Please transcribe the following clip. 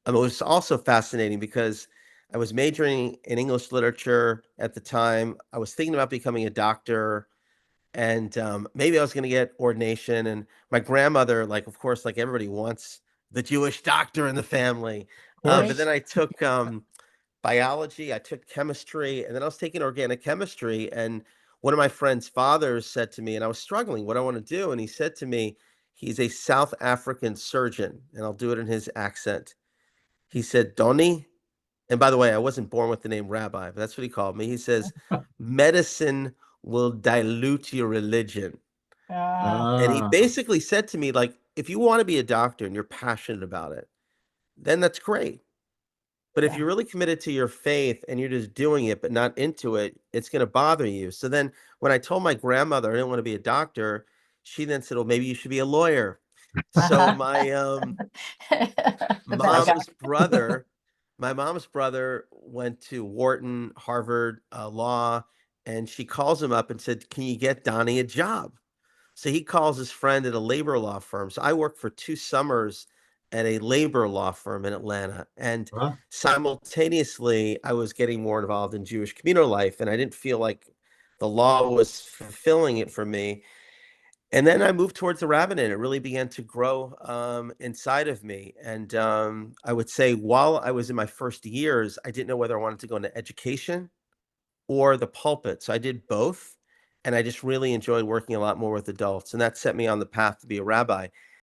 It was also fascinating because I was majoring in English literature at the time. I was thinking about becoming a doctor, and maybe I was going to get ordination. And my grandmother, like, of course, like everybody wants the Jewish doctor in the family. Of But course. then I took biology, I took chemistry, and then I was taking organic chemistry. And one of my friend's fathers said to me, and I was struggling, what do I want to do? And he said to me, he's a South African surgeon, and I'll do it in his accent. He said, Donnie, and by the way, I wasn't born with the name Rabbi, but that's what he called me. He says, medicine will dilute your religion. Ah, And he Ah, basically said to me, like, if you want to be a doctor and you're passionate about it, then that's great. But if yeah. you're really committed to your faith and you're just doing it but not into it, it's going to bother you. So then when I told my grandmother I didn't want to be a doctor, she then said, well, maybe you should be a lawyer. So my The better guy. mom's brother, my mom's brother went to Wharton, Harvard Law, and she calls him up and said, can you get Donnie a job? So he calls his friend at a labor law firm. So I worked for 2 summers at a labor law firm in Atlanta. And Huh? simultaneously, I was getting more involved in Jewish communal life, and I didn't feel like the law was fulfilling it for me. And then I moved towards the rabbinate. It really began to grow inside of me. And I would say while I was in my first years, I didn't know whether I wanted to go into education or the pulpit. So I did both. And I just really enjoyed working a lot more with adults. And that set me on the path to be a rabbi.